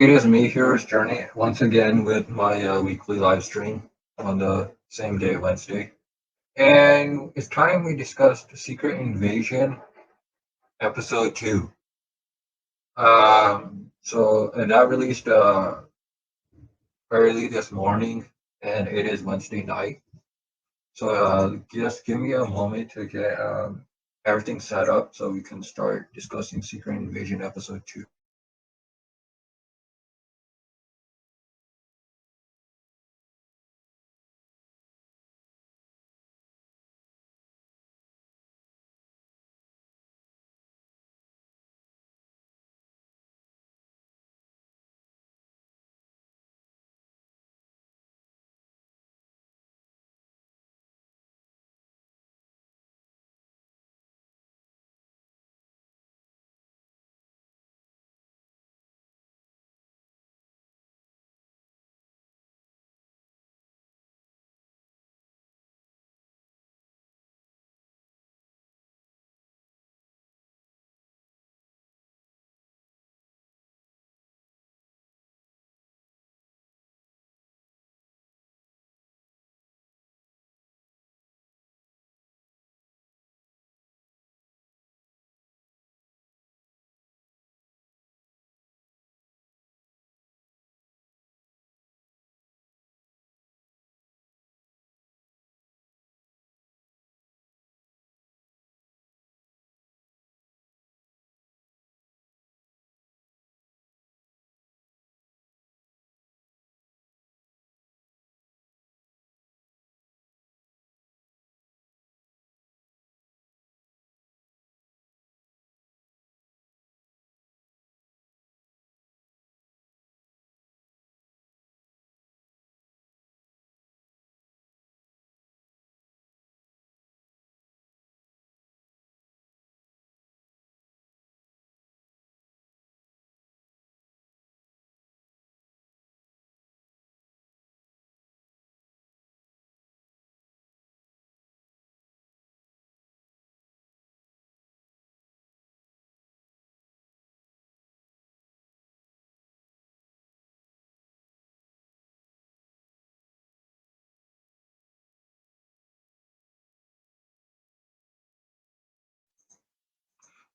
It is me, Hero's Journey, once again with my weekly live stream on the same day, Wednesday. And it's time we discussed Secret Invasion Episode 2. And that released early this morning, and it is Wednesday night. So just give me a moment to get everything set up so we can start discussing Secret Invasion Episode 2.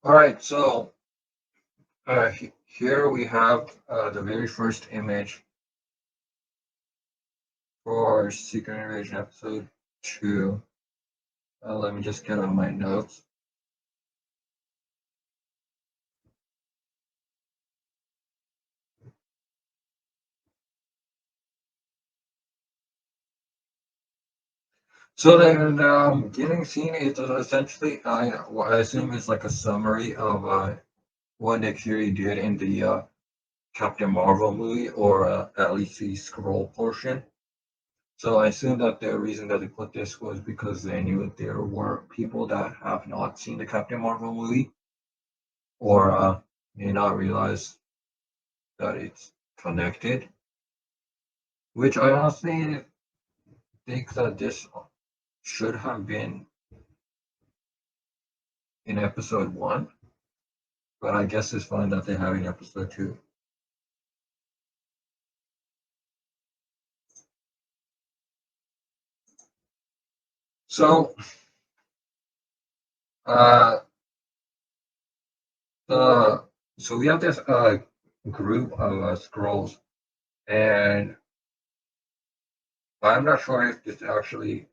All right, so here we have the very first image for Secret Invasion Episode 2. Let me just get on my notes. So then, beginning scene is essentially, I assume it's like a summary of what Nick Fury did in the Captain Marvel movie, or at least the scroll portion. So I assume that the reason that they put this was because they knew there were people that have not seen the Captain Marvel movie, or may not realize that it's connected. Which I honestly think that this should have been in episode 1, but I guess it's fine that they have in episode 2. So, uh, the so we have this group of scrolls, and I'm not sure if this actually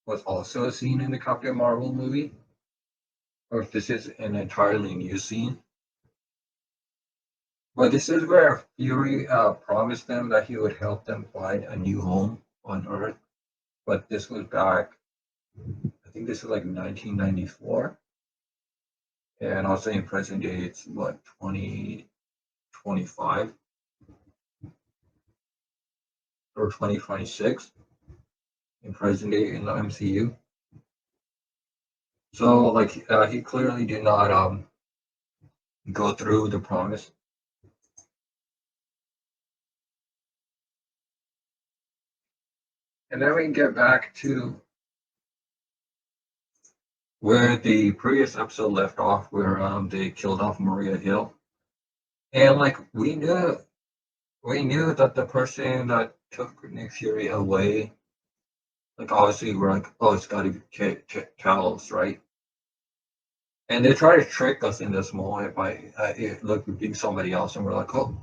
was also a scene in the Captain Marvel movie, or if this is an entirely new scene. But this is where Fury promised them that he would help them find a new home on Earth. But this was back, I think this was like 1994. And also in present day, it's what, 2025 or 2026 in present day in the MCU. So like he clearly did not go through with the promise. And then we get back to where the previous episode left off, where they killed off Maria Hill, And like we knew that the person that took Nick Fury away, like obviously we're like, oh, it's got to be Talos, right? And they try to trick us in this moment by it look being somebody else, and we're like, oh,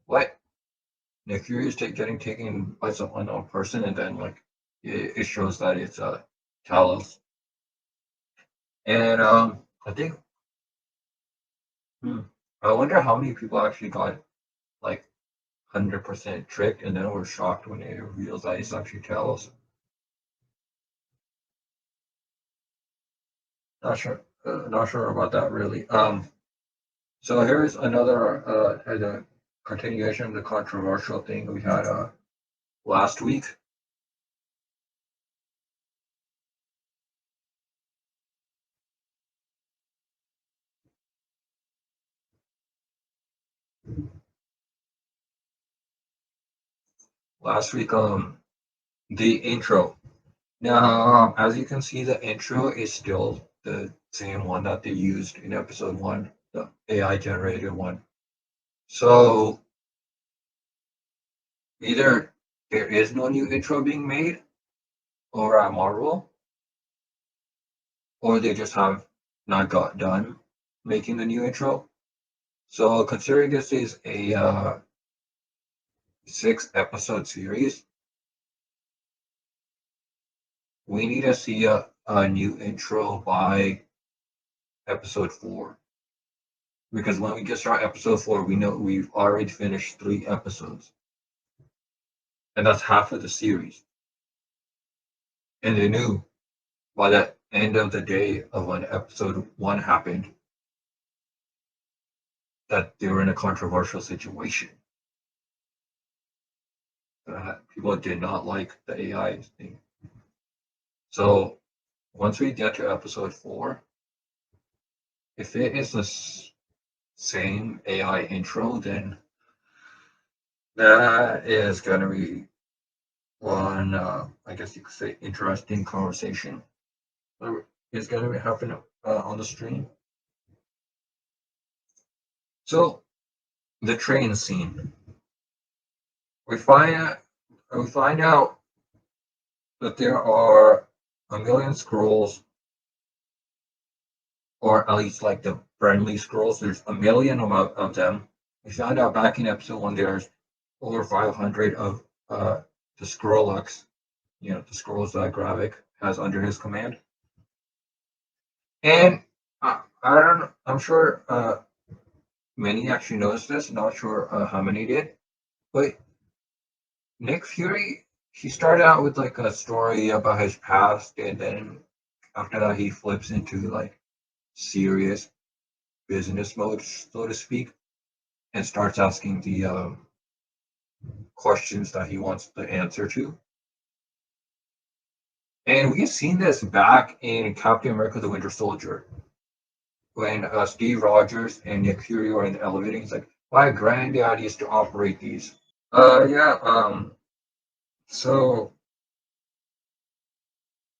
what? Nick Fury is getting taken by some unknown person, and then like it shows that it's Talos. And I think hmm, I wonder how many people actually got like 100% tricked, and then were shocked when they realized that it's actually Talos. Not sure about that really. So here's another as a continuation of the controversial thing we had last week. The intro. Now, as you can see, the intro is still the same one that they used in episode one, the AI generated one. So either there is no new intro being made over at Marvel, or they just have not got done making the new intro. So considering this is a 6 episode series, we need to see a new intro by episode 4. Because when we get start episode 4, we know we've already finished 3 episodes. And that's half of the series. And they knew by the end of the day of when episode 1 happened that they were in a controversial situation. People did not like the AI thing. So once we get to episode 4, if it is the same AI intro, then that is going to be one, I guess you could say, interesting conversation is going to be happening on the stream. So the train scene, we find out that there are a million scrolls, or at least like the friendly scrolls. There's a million of them. We found out back in episode 1 there's over 500 of the Skrullox, the scrolls that Gravik has under his command. And I don't know, I'm sure many actually noticed this, not sure how many did, but Nick Fury, he started out with like a story about his past, and then after that he flips into like serious business mode, so to speak, and starts asking the questions that he wants the answer to. And we've seen this back in Captain America: The Winter Soldier, when Steve Rogers and Nick Fury were in the elevator. He's like, "My granddad used to operate these." Yeah. So,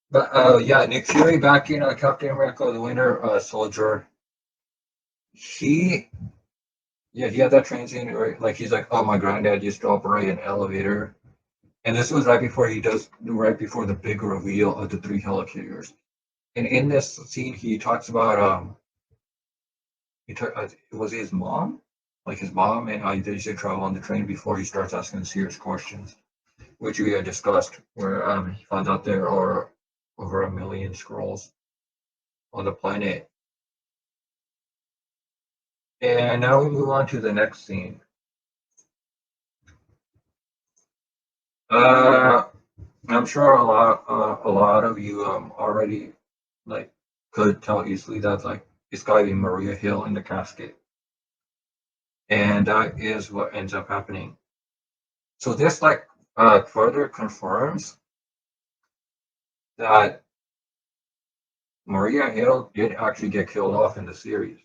but yeah, Nick Fury back in Captain America: The Winter Soldier. He, yeah, he had that train scene, right? Like he's like, "Oh, my granddad used to operate an elevator," and this was right before the big reveal of the 3 helicarriers. And in this scene, he talks about it was his mom, like his mom, and how they used to travel on the train before he starts asking the serious questions, which we had discussed, where he found out there are over a million scrolls on the planet. And now we move on to the next scene. Uh, I'm sure a lot of you already like could tell easily that like it's gotta be Maria Hill in the casket, and that is what ends up happening. So this like further confirms that Maria Hill did actually get killed off in the series.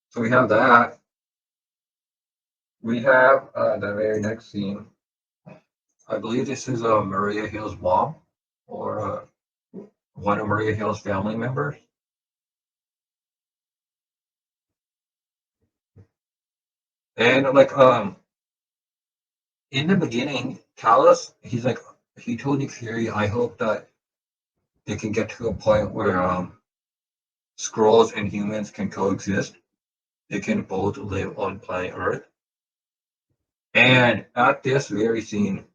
So we have that. We have the very next scene. I believe this is Maria Hill's mom, or one of Maria Hill's family members. And like in the beginning, Callus, he told Nick Fury, I hope that they can get to a point where Skrulls and humans can coexist. They can both live on planet Earth. And at this very scene,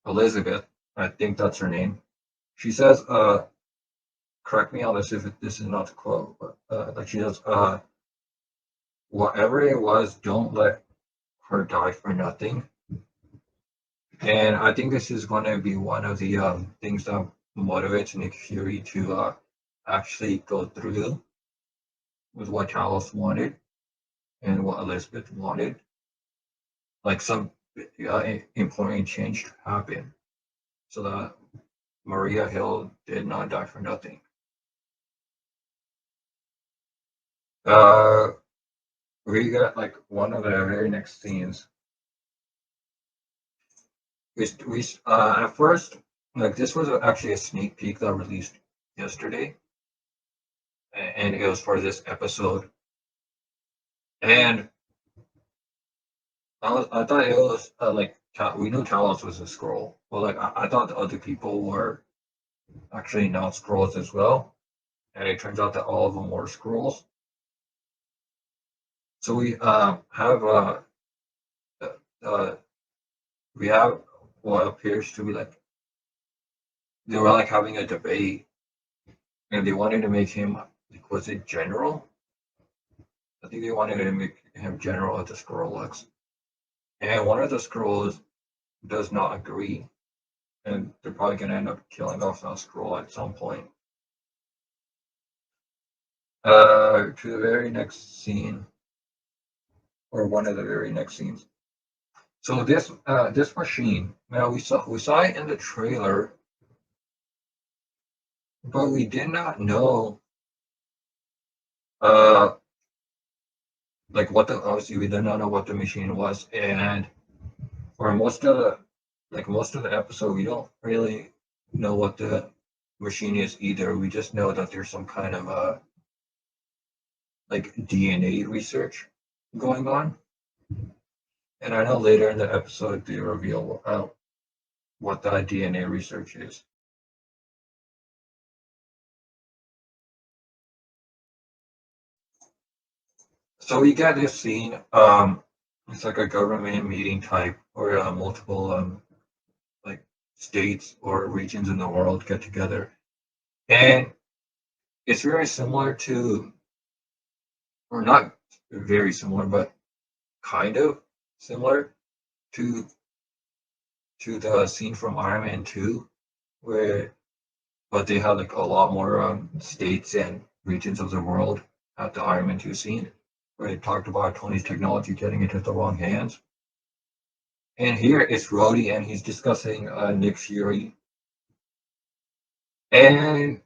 Elizabeth, I think that's her name, she says, correct me on this if this is not the quote, but like she says, whatever it was, don't let her die for nothing. And I think this is going to be one of the things that motivates Nick Fury to actually go through with what Talos wanted and what Elizabeth wanted. Like some important change to happen so that Maria Hill did not die for nothing. Uh, we got like one of the very next scenes. At first, like this was actually a sneak peek that released yesterday, and it was for this episode. And I thought it was like we knew Talos was a scroll, but like I thought the other people were actually not scrolls as well, and it turns out that all of them were scrolls. So have uh, uh, we have what appears to be like they were like having a debate, and they wanted to make him like was it general? I think they wanted to make him general at the Skrulls, and one of the scrolls does not agree, and they're probably gonna end up killing off that scroll at some point. To the very next scene, or one of the very next scenes. So this machine, now we saw it in the trailer, but we did not know uh like what the obviously we did not know what the machine was, and for most of the episode we don't really know what the machine is either. We just know that there's some kind of like DNA research going on. And I know later in the episode they reveal what that DNA research is. So we get this scene. It's like a government meeting type, where multiple like states or regions in the world get together, and it's very similar to, or not very similar, but kind of similar to the scene from Iron Man 2, where but they had like a lot more states and regions of the world at the Iron Man 2 scene, where they talked about Tony's technology getting into the wrong hands. And here it's Rhodey, and he's discussing Nick Fury. And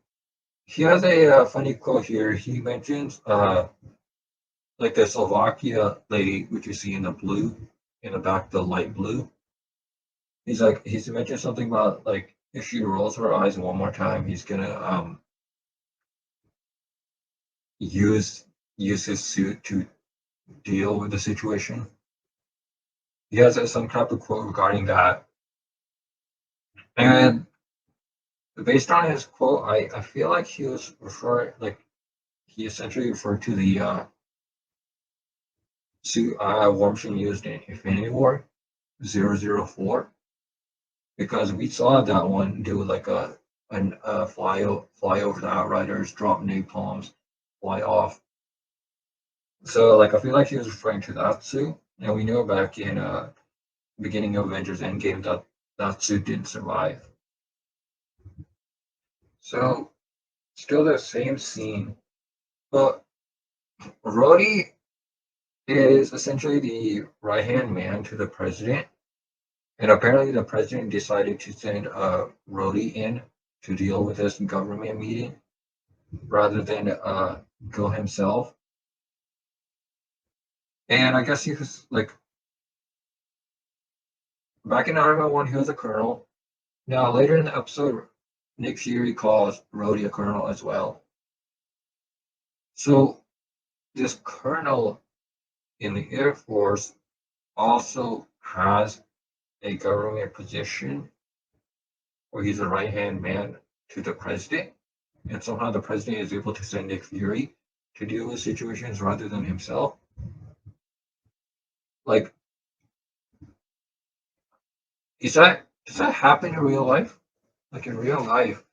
he has a funny quote here. He mentions like the Slovakia lady, which you see in the blue, in the back, the light blue. He's mentioned something about like if she rolls her eyes one more time, he's gonna use use his suit to deal with the situation. He has some type of quote regarding that, and based on his quote, I feel like he was referring like he essentially referred to the suit War Machine used in Infinity War 004, because we saw that one do like a fly over the Outriders, drop napalms, fly off. So like I feel like he was referring to that suit, and we know back in beginning of Avengers Endgame that that suit didn't survive. So still the same scene, but Rhodey is essentially the right hand man to the president, and apparently the president decided to send Rhodey in to deal with this government meeting rather than go himself. And I guess he was like back in Iron Man 1, he was a colonel. Now later in the episode, Nick Fury calls Rhodey a colonel as well. So this colonel in the Air Force also has a government position where he's a right-hand man to the president, and somehow the president is able to send Nick Fury to deal with situations rather than himself. Like, does that happen in real life? Like in real life,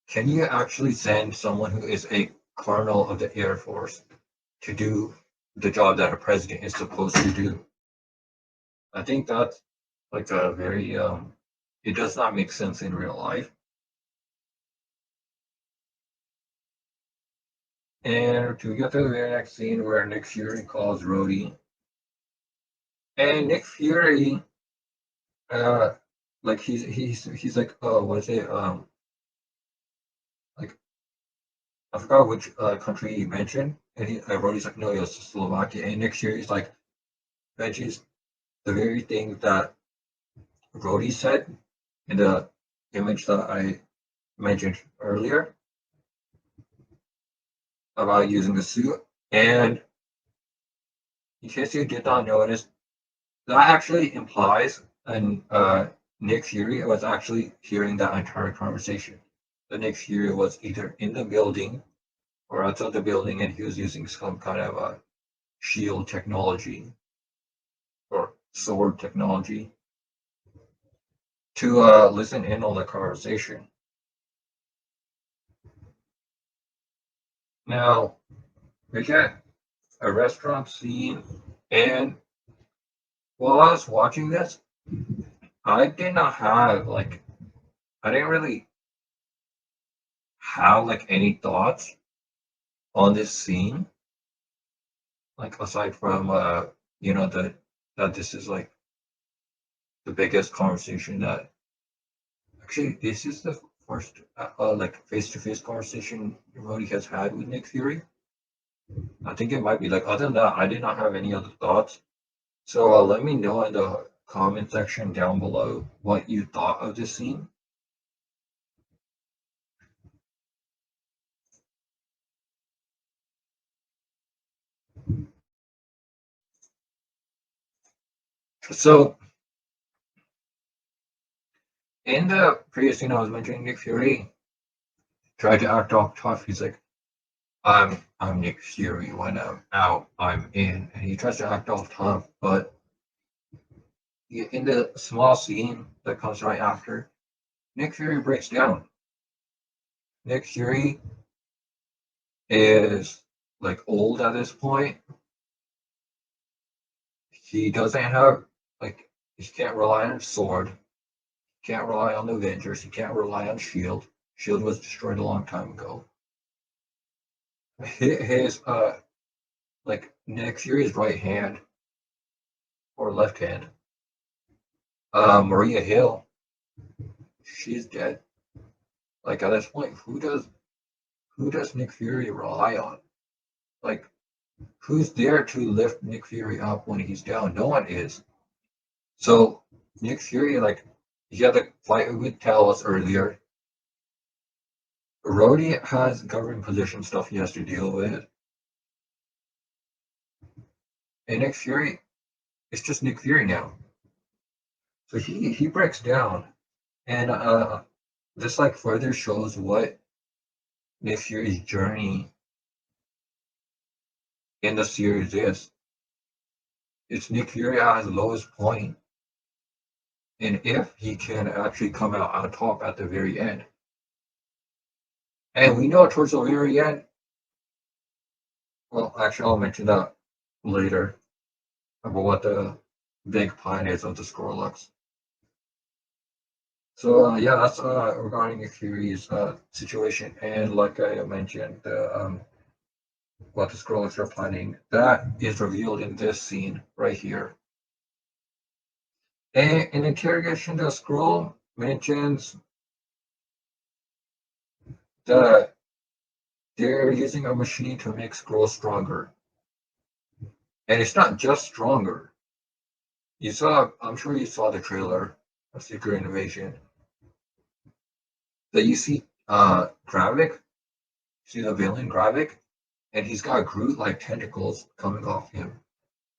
can you actually send someone who is a colonel of the Air Force to do the job that a president is supposed to do? I think that's like a very it does not make sense in real life. And to get to the very next scene where Nick Fury calls Rhodey, and Nick Fury, uh, like he's like, oh, what is it? Like I forgot which country he mentioned, and Rhodey's like, no, it was Slovakia, and Nick Fury's like, mentions the very thing that Rhodey said in the image that I mentioned earlier about using the suit, and in case you did not notice, that actually implies and Nick Fury was actually hearing that entire conversation. The Nick Fury was either in the building or outside the building, and he was using some kind of shield technology or sword technology to listen in on the conversation. Now we get a restaurant scene, and while I was watching this, I did not have like I didn't really have like any thoughts on this scene, like aside from that this is like the biggest conversation that actually this is the first like face-to-face conversation Rhodey has had with Nick Fury. I think it might be like other than that, I did not have any other thoughts. So let me know in the comment section down below what you thought of this scene. So in the previous scene I was mentioning, Nick Fury tried to act all tough. He's like, I'm Nick Fury. When I'm out, I'm in. And he tries to act all tough, but in the small scene that comes right after, Nick Fury breaks down. Nick Fury is like old at this point. He doesn't have like he can't rely on his sword. He can't rely on the Avengers. He can't rely on Shield. Shield was destroyed a long time ago. His like Nick Fury's right hand or left hand, Maria Hill, she's dead. Like at this point, who does Nick Fury rely on? Like who's there to lift Nick Fury up when he's down? No one is. So Nick Fury, like he had the fight with Talos earlier. Rhodey has government position stuff he has to deal with. And Nick Fury, it's just Nick Fury now. So he breaks down, and this like further shows what Nick Fury's journey in the series is. It's Nick Fury at his lowest point, and if he can actually come out on top at the very end. And we know towards the very end, well, actually, I'll mention that later about what the big plan is of the Skrullox. So yeah, that's regarding Nick Fury's situation, and like I mentioned, what the Skrullox are planning, that is revealed in this scene right here. And in interrogation, the Skrull mentions that they're using a machine to make Skrulls stronger, and it's not just stronger. I'm sure you saw the trailer of Secret Invasion. That you see Gravik, see the villain Gravik, and he's got Groot like tentacles coming off him.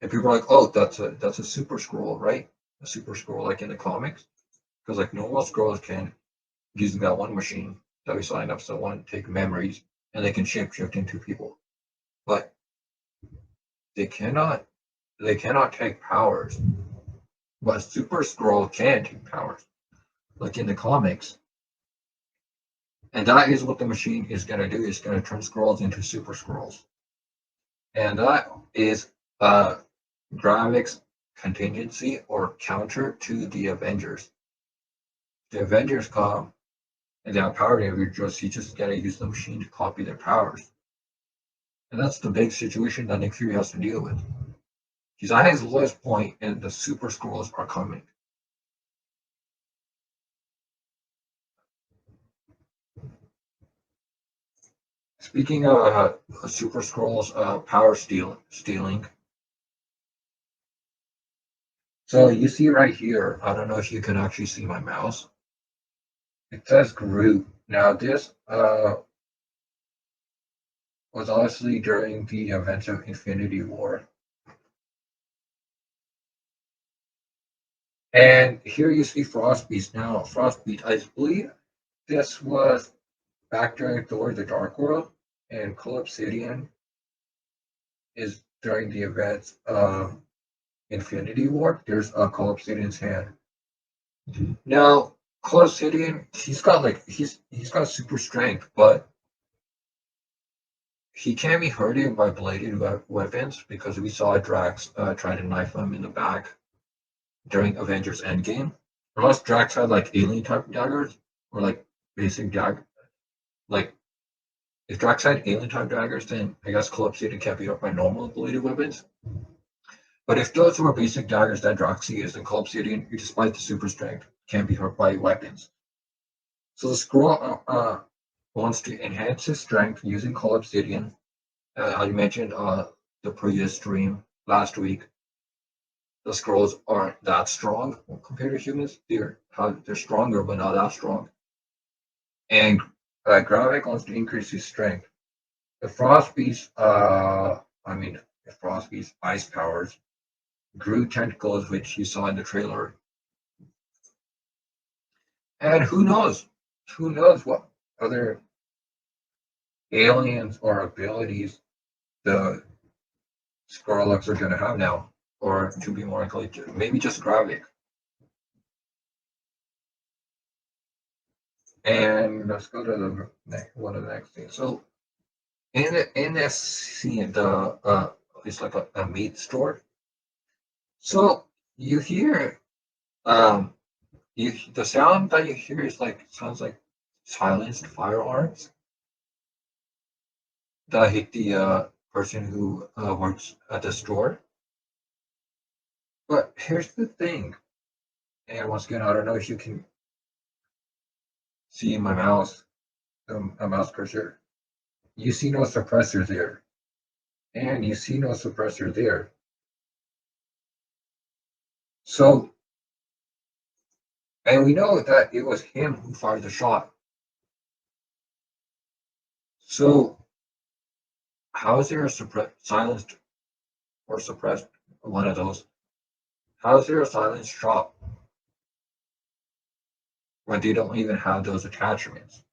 And people are like, oh, that's a super scroll, right? A super scroll like in the comics. Because like normal scrolls can using that one machine that we signed up someone take memories and they can shapeshift into people. But they cannot take powers. But a super scroll can take powers. Like in the comics. And that is what the machine is gonna do, is gonna turn scrolls into super scrolls. And that is Gravik's contingency or counter to the Avengers. The Avengers come and they have power individuals, you just gotta use the machine to copy their powers. And that's the big situation that Nick Fury has to deal with. He's at his lowest point and the super scrolls are coming. Speaking of super scrolls power stealing. So you see right here, I don't know if you can actually see my mouse. It says Groot. Now this was obviously during the events of Infinity War. And here you see Frostbeast. Now, Frostbeast, I believe this was back during Thor the Dark World, and Obsidian is during the events of Infinity War. There's a Obsidian's hand. Now, Obsidian, he's got super strength, but he can't be hurted by bladed weapons because we saw Drax try to knife him in the back during Avengers Endgame. Unless Drax had like alien type daggers or like basic dagger. Like if Drax had alien type daggers, then I guess Obsidian can't beat up by normal bladed weapons. But if those were basic daggers that Drax used, then Obsidian, despite the super strength, can't be hurt by weapons. So the scroll wants to enhance his strength using Obsidian. I mentioned the previous stream last week. The scrolls aren't that strong compared to humans. They're stronger, but not that strong. And Gravik wants to increase his strength. The Frost Beast ice powers grew tentacles, which you saw in the trailer. And who knows? Who knows what other aliens or abilities the Skrullox are going to have now, or to be more likely, maybe just Gravik. And let's go to the one of the next things. So in this scene, it's like a meat store. So you hear the sound that you hear is like sounds like silenced firearms that hit the person who works at the store. But here's the thing, and once again, I don't know if you can see my mouse, a mouse cursor. You see no suppressor there, and you see no suppressor there. So, and we know that it was him who fired the shot. So, how is there a silenced or suppressed one of those? How is there a silenced shot when they don't even have those attachments?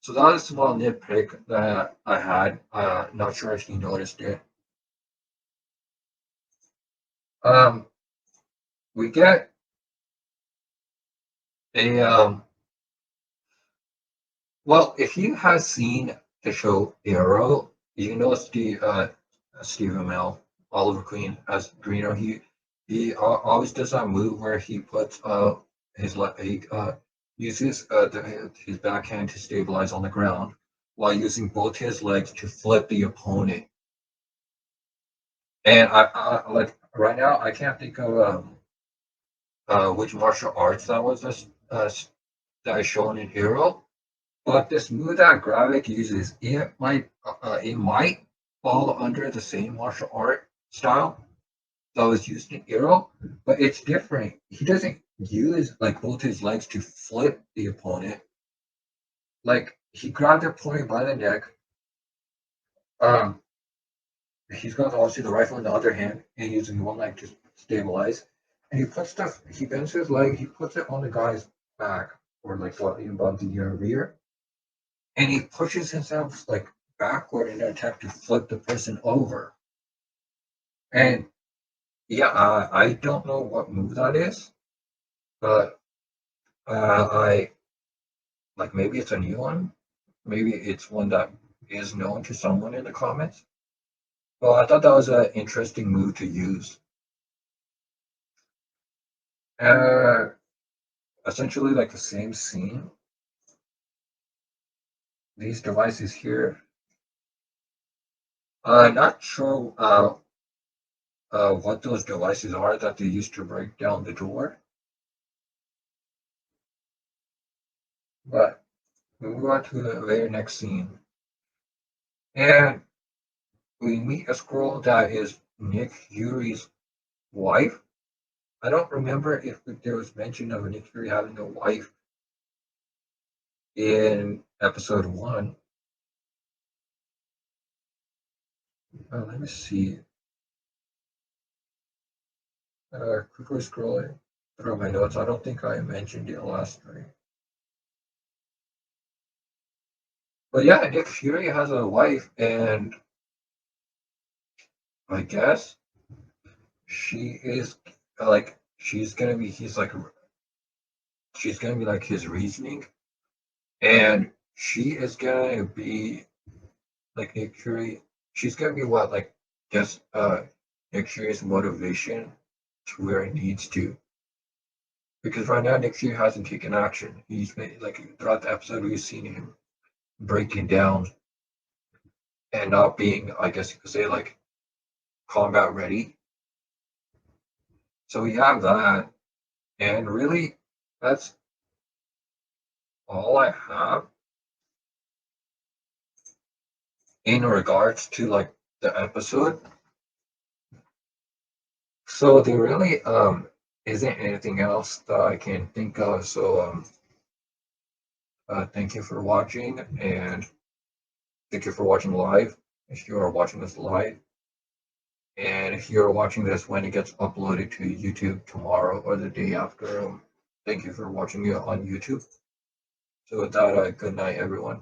So that is a small nitpick that I had. Not sure if you noticed it. Um, we get a well, if you have seen the show Arrow, you know Stephen Amell, Oliver Queen as Greeno. He always does that move where he puts he uses his backhand to stabilize on the ground while using both his legs to flip the opponent. And I like right now I can't think of which martial arts that was that is shown in Hero. But this move that Gravik uses, it might fall under the same martial art style that was used in Hero, but it's different. He doesn't use like both his legs to flip the opponent. Like he grabbed the opponent by the neck, um, He's got obviously the rifle in the other hand and using one leg to stabilize. And he bends his leg, he puts it on the guy's back or like what above the rear, and he pushes himself like backward in an attempt to flip the person over. And yeah, I don't know what move that is, but I like maybe it's a new one, maybe it's one that is known to someone in the comments. Well, I thought that was an interesting move to use. Uh, Essentially like the same scene. These devices here. I'm not sure what those devices are that they used to break down the door, but we move on to the very next scene, and we meet a squirrel that is Nick Fury's wife. I don't remember if there was mention of Nick Fury having a wife in episode one. Let me see. Quickly scrolling through my notes. I don't think I mentioned it last night. But yeah, Nick Fury has a wife, and I guess she is like she's gonna be like his reasoning, and she is gonna be like Nick Fury. She's gonna be what like just Nick Fury's motivation to where it needs to. Because right now Nick Fury hasn't taken action. He's been like throughout the episode we've seen him breaking down and not being, I guess you could say, like combat ready. So we have that, and really, that's all I have in regards to like the episode. So there really isn't anything else that I can think of. So thank you for watching, and thank you for watching live. If you are watching this live, and if you're watching this when it gets uploaded to YouTube tomorrow or the day after, thank you for watching it on YouTube. So with that, good night, everyone.